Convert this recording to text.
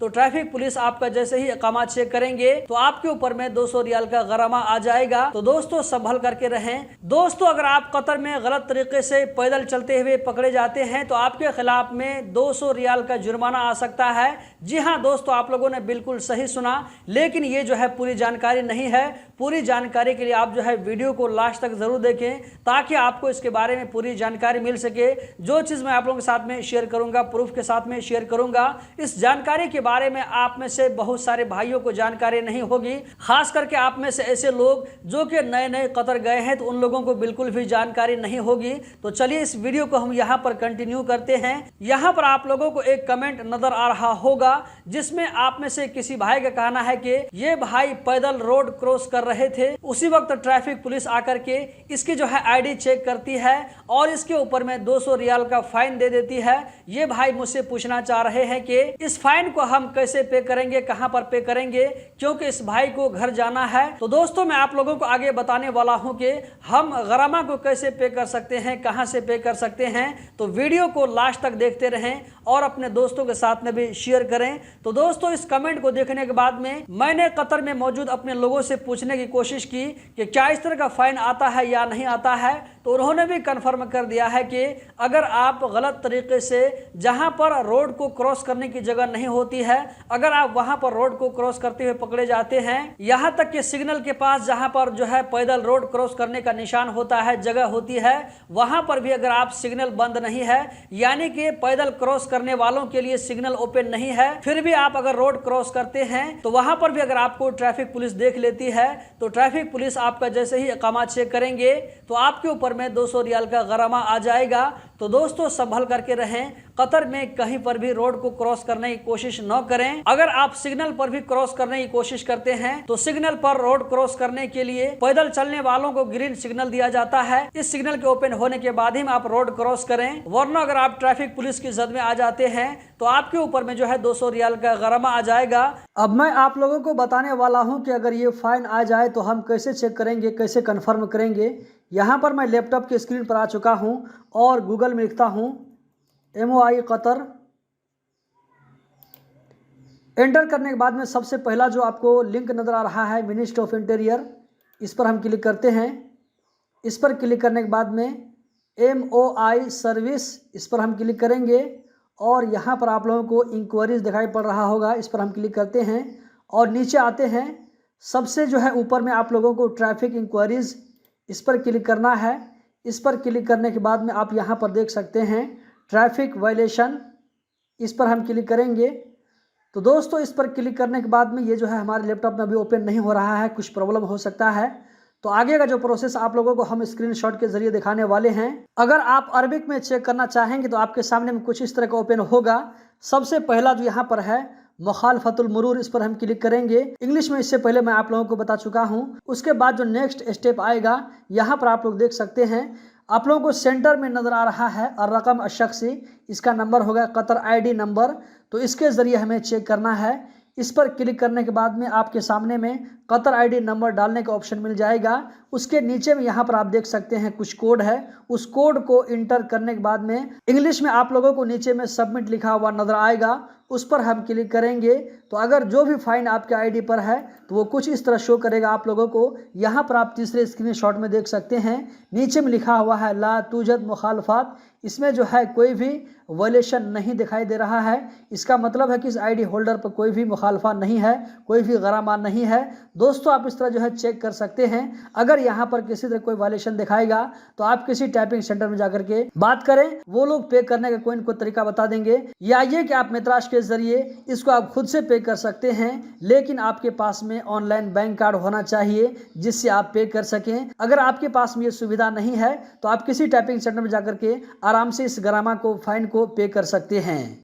तो traffic police आपका जैसे ही इकामा चेक करेंगे तो आपके ऊपर में 200 रियाल का गरामा आ जाएगा। तो दोस्तों संभल करके रहें। दोस्तों अगर आप कतर में गलत तरीके से पैदल चलते हुए पकड़े जाते हैं तो आपके खिलाफ में 200 रियाल का जुर्माना आ सकता है। जी हाँ दोस्तों, आप लोगों ने बिल्कुल सही सुना, लेकिन ये जो है पूरी जानकारी नहीं है। पूरी जानकारी के लिए आप जो है वीडियो को लास्ट तक जरूर देखें ताकि आपको इसके बारे में पूरी जानकारी मिल सके। जो चीज़ मैं आप लोगों के साथ में शेयर करूंगा, प्रूफ के साथ में शेयर करूंगा, इस जानकारी के बारे में आप में से बहुत सारे भाइयों को जानकारी नहीं होगी। खास करके आप में से ऐसे लोग जो कि नए नए कतर गए हैं तो उन लोगों को बिल्कुल भी जानकारी नहीं होगी। तो चलिए इस वीडियो को हम यहाँ पर कंटिन्यू करते हैं। यहाँ पर आप लोगों को एक कमेंट नजर आ रहा होगा जिसमें आप में से किसी भाई का कहना है कि ये भाई पैदल रोड क्रॉस कर रहे थे, उसी वक्त ट्रैफिक पुलिस आकर के इसकी जो है आईडी चेक करती है और इसके ऊपर में 200 रियाल का फाइन दे देती है। ये भाई मुझसे पूछना चाह रहे हैं कि इस फाइन को हम कैसे पे करेंगे, कहां पर पे करेंगे, क्योंकि इस भाई को घर जाना है। तो दोस्तों मैं आप लोगों को आगे बताने वाला हूं कि हम गरामा को कैसे पे कर सकते हैं, कहां से पे कर सकते हैं। तो वीडियो को लास्ट तक देखते रहें और अपने दोस्तों के साथ में भी शेयर करें। तो दोस्तों इस कमेंट को देखने के बाद में मैंने कतर में मौजूद अपने लोगों से पूछने की कोशिश की कि क्या इस तरह का फाइन आता है या नहीं आता है। तो उन्होंने भी कंफर्म कर दिया है कि अगर आप गलत तरीके से जहां पर रोड को क्रॉस करने की जगह नहीं होती है, अगर आप वहां पर रोड को क्रॉस करते हुए पकड़े जाते हैं, यहां तक कि सिग्नल के पास जहां पर जो है पैदल रोड क्रॉस करने का निशान होता है, जगह होती है, वहां पर भी अगर आप सिग्नल बंद नहीं है, यानी कि पैदल क्रॉस करने वालों के लिए सिग्नल ओपन नहीं है, फिर भी आप अगर रोड क्रॉस करते हैं तो वहां पर भी अगर आपको ट्रैफिक पुलिस देख लेती है तो ट्रैफिक पुलिस आपका जैसे ही इकामा चेक करेंगे तो आपके ऊपर में 200 रियाल का गरामा आ जाएगा। तो दोस्तों संभल करके रहें। कतर में कहीं पर भी रोड को क्रॉस करने की कोशिश न करें। अगर आप सिग्नल पर भी क्रॉस करने की कोशिश करते हैं तो सिग्नल पर रोड क्रॉस करने के लिए पैदल चलने वालों को ग्रीन सिग्नल दिया जाता है। इस सिग्नल के ओपन होने के बाद ही आप रोड क्रॉस करें, वरना अगर आप ट्रैफिक पुलिस की जद में आ जाते हैं तो आपके ऊपर में जो है 200 रियाल का गरामा आ जाएगा। अब मैं आप लोगों को बताने वाला हूं कि अगर ये फाइन आ जाए तो हम कैसे चेक करेंगे, कैसे कंफर्म करेंगे। यहाँ पर मैं लैपटॉप की स्क्रीन पर आ चुका हूँ और गूगल में लिखता हूँ MOI कतर। एंटर करने के बाद में सबसे पहला जो आपको लिंक नज़र आ रहा है मिनिस्ट्री ऑफ इंटीरियर, इस पर हम क्लिक करते हैं। इस पर क्लिक करने के बाद में MOI सर्विस, इस पर हम क्लिक करेंगे और यहाँ पर आप लोगों को इंक्वायरीज दिखाई पड़ रहा होगा, इस पर हम क्लिक करते हैं और नीचे आते हैं। सबसे जो है ऊपर में आप लोगों को ट्रैफिक इंक्वायरीज, इस पर क्लिक करना है। इस पर क्लिक करने के बाद में आप यहाँ पर देख सकते हैं ट्रैफिक वायलेशन, इस पर हम क्लिक करेंगे। तो दोस्तों इस पर क्लिक करने के बाद में ये जो है हमारे लैपटॉप में अभी ओपन नहीं हो रहा है, कुछ प्रॉब्लम हो सकता है। तो आगे का जो प्रोसेस आप लोगों को हम स्क्रीनशॉट के जरिए दिखाने वाले हैं। अगर आप अरबिक में चेक करना चाहेंगे तो आपके सामने में कुछ इस तरह का ओपन होगा। सबसे पहला जो यहाँ पर है मुखालफतुल मुरूर, इस पर हम क्लिक करेंगे। इंग्लिश में इससे पहले मैं आप लोगों को बता चुका हूँ। उसके बाद जो नेक्स्ट स्टेप आएगा, यहाँ पर आप लोग देख सकते हैं, आप लोगों को सेंटर में नज़र आ रहा है और रकम अशख्सी, इसका नंबर होगा कतर ID नंबर। तो इसके ज़रिए हमें चेक करना है। इस पर क्लिक करने के बाद में आपके सामने में कतर ID नंबर डालने का ऑप्शन मिल जाएगा। उसके नीचे में यहाँ पर आप देख सकते हैं कुछ कोड है, उस कोड को इंटर करने के बाद में इंग्लिश में आप लोगों को नीचे में सबमिट लिखा हुआ नज़र आएगा, उस पर हम क्लिक करेंगे। तो अगर जो भी फाइन आपके ID पर है तो वो कुछ इस तरह शो करेगा आप लोगों को। यहाँ पर आप तीसरे स्क्रीनशॉट में देख सकते हैं, नीचे में लिखा हुआ है ला तूजद मुखालफात। इसमें जो है कोई भी वायलेशन नहीं दिखाई दे रहा है। इसका मतलब है कि इस ID होल्डर पर कोई भी मुखालफा नहीं है, कोई भी गरामा नहीं है। दोस्तों आप इस तरह जो है चेक कर सकते हैं। अगर यहाँ पर किसी तरह कोई वायलेशन दिखाएगा तो आप किसी टाइपिंग सेंटर में जाकर के बात करें, वो लोग पे करने का कोई न कोई तरीका बता देंगे। या ये कि आप मित्राश के जरिए इसको आप खुद से पे कर सकते हैं, लेकिन आपके पास में ऑनलाइन बैंक कार्ड होना चाहिए जिससे आप पे कर सकें। अगर आपके पास में ये सुविधा नहीं है तो आप किसी टाइपिंग सेंटर में जाकर के आराम से इस गरामा को, फाइन को पे कर सकते हैं।